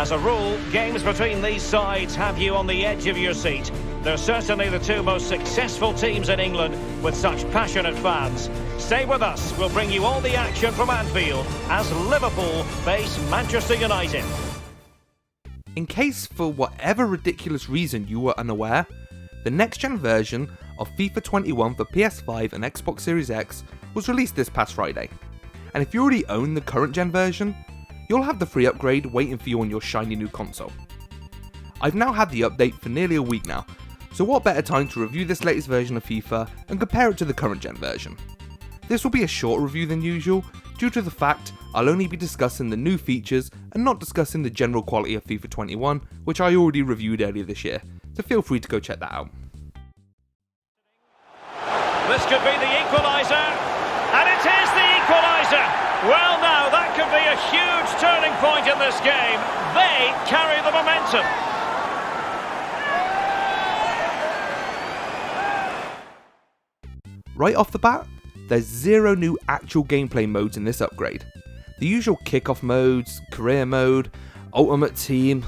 As a rule, games between these sides have you on the edge of your seat. They're certainly the two most successful teams in England with such passionate fans. Stay with us, we'll bring you all the action from Anfield as Liverpool face Manchester United. In case for whatever ridiculous reason you were unaware, the next-gen version of FIFA 21 for PS5 and Xbox Series X was released this past Friday. And if you already own the current-gen version, you'll have the free upgrade waiting for you on your shiny new console. I've now had the update for nearly a week now, so what better time to review this latest version of FIFA and compare it to the current gen version. This will be a shorter review than usual due to the fact I'll only be discussing the new features and not discussing the general quality of FIFA 21, which I already reviewed earlier this year, so feel free to go check that out. This could be the equaliser, and it is the equaliser! Well now, that could be a huge turning point in this game. They carry the momentum. Right off the bat, there's 0 new actual gameplay modes in this upgrade. The usual kickoff modes, career mode, ultimate team,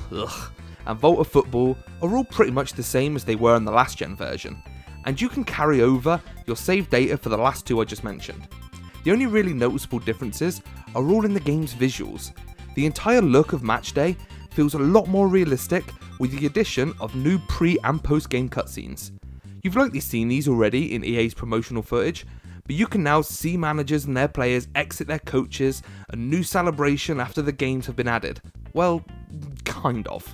and Volta Football are all pretty much the same as they were in the last gen version, and you can carry over your saved data for the last two I just mentioned. The only really noticeable differences are all in the game's visuals. The entire look of Matchday feels a lot more realistic with the addition of new pre and post game cutscenes. You've likely seen these already in EA's promotional footage, but you can now see managers and their players exit their coaches, a new celebration after the games have been added. Well, kind of.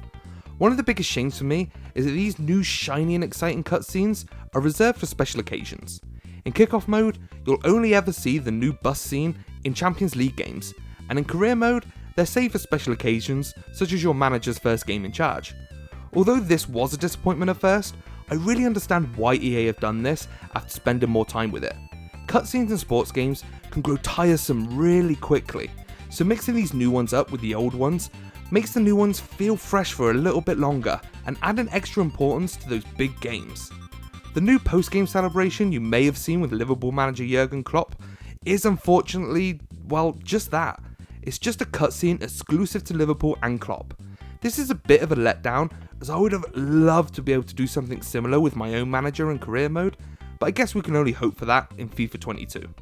One of the biggest shames for me is that these new shiny and exciting cutscenes are reserved for special occasions. In kickoff mode, you'll only ever see the new bus scene in Champions League games, and in career mode, they're saved for special occasions such as your manager's first game in charge. Although this was a disappointment at first, I really understand why EA have done this after spending more time with it. Cutscenes in sports games can grow tiresome really quickly, so mixing these new ones up with the old ones makes the new ones feel fresh for a little bit longer and add an extra importance to those big games. The new post-game celebration you may have seen with Liverpool manager Jurgen Klopp is unfortunately, well, just that. It's just a cutscene exclusive to Liverpool and Klopp. This is a bit of a letdown, as I would have loved to be able to do something similar with my own manager in career mode, but I guess we can only hope for that in FIFA 22.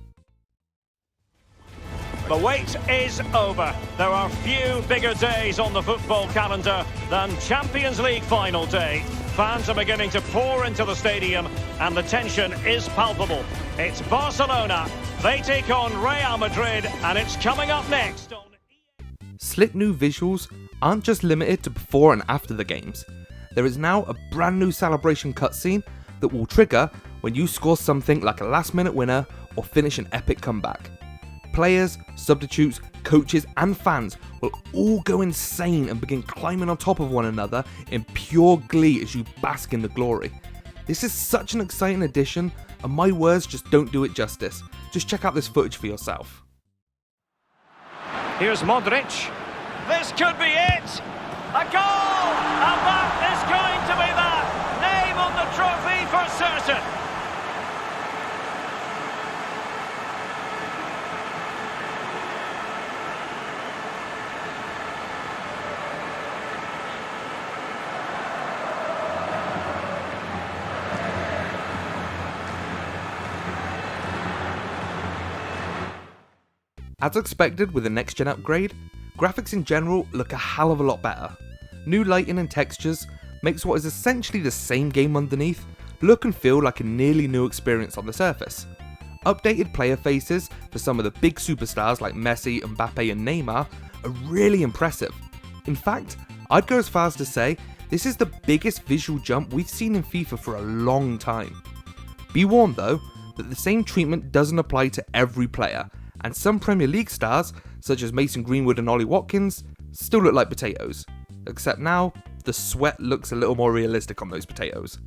The wait is over. There are few bigger days on the football calendar than Champions League final day. Fans are beginning to pour into the stadium and the tension is palpable. It's Barcelona. They take on Real Madrid and it's coming up next on... Slick new visuals aren't just limited to before and after the games. There is now a brand new celebration cutscene that will trigger when you score something like a last minute winner or finish an epic comeback. Players, substitutes, coaches and fans will all go insane and begin climbing on top of one another in pure glee as you bask in the glory. This is such an exciting addition and my words just don't do it justice. Just check out this footage for yourself. Here's Modric. This could be it. A goal! And that is going to be that. Name on the trophy for certain. As expected with the next gen upgrade, graphics in general look a hell of a lot better. New lighting and textures makes what is essentially the same game underneath look and feel like a nearly new experience on the surface. Updated player faces for some of the big superstars like Messi, Mbappe and Neymar are really impressive. In fact, I'd go as far as to say this is the biggest visual jump we've seen in FIFA for a long time. Be warned though, that the same treatment doesn't apply to every player, and some Premier League stars, such as Mason Greenwood and Ollie Watkins, still look like potatoes. Except now, the sweat looks a little more realistic on those potatoes.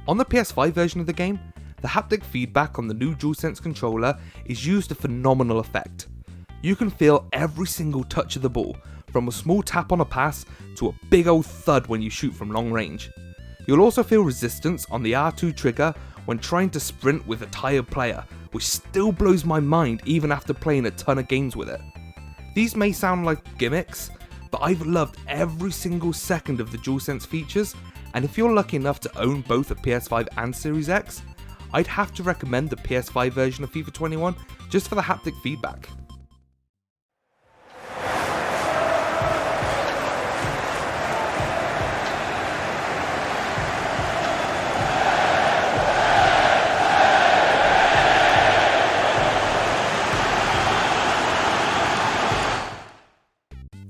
On the PS5 version of the game, the haptic feedback on the new DualSense controller is used to phenomenal effect. You can feel every single touch of the ball, from a small tap on a pass to a big old thud when you shoot from long range. You'll also feel resistance on the R2 trigger when trying to sprint with a tired player, which still blows my mind even after playing a ton of games with it. These may sound like gimmicks, but I've loved every single second of the DualSense features, and if you're lucky enough to own both a PS5 and Series X, I'd have to recommend the PS5 version of FIFA 21 just for the haptic feedback.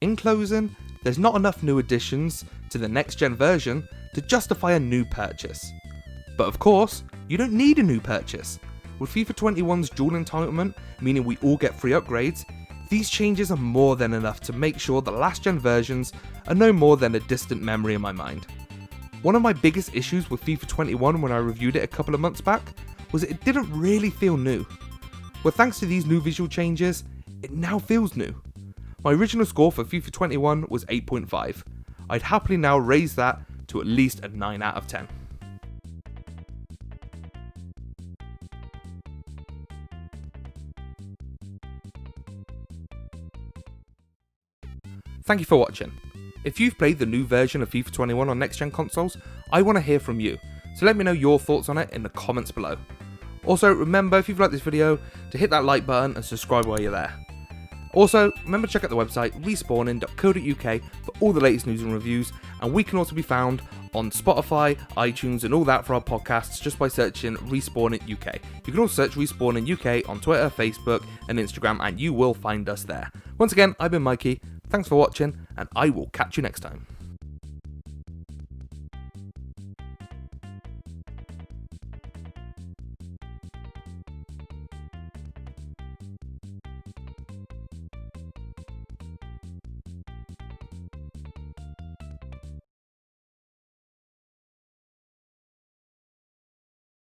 In closing, there's not enough new additions to the next gen version to justify a new purchase. But of course, you don't need a new purchase. With FIFA 21's dual entitlement, meaning we all get free upgrades, these changes are more than enough to make sure the last gen versions are no more than a distant memory in my mind. One of my biggest issues with FIFA 21 when I reviewed it a couple of months back was that it didn't really feel new. Well, thanks to these new visual changes, it now feels new. My original score for FIFA 21 was 8.5. I'd happily now raise that to at least a 9 out of 10. Thank you for watching. If you've played the new version of FIFA 21 on next gen consoles, I want to hear from you, so let me know your thoughts on it in the comments below. Also, remember, if you've liked this video, to hit that like button and subscribe while you're there. Also, remember to check out the website respawning.co.uk for all the latest news and reviews, and we can also be found on Spotify, iTunes and all that for our podcasts just by searching Respawning UK. You can also search Respawning UK on Twitter, Facebook and Instagram and you will find us there. Once again, I've been Mikey, thanks for watching and I will catch you next time.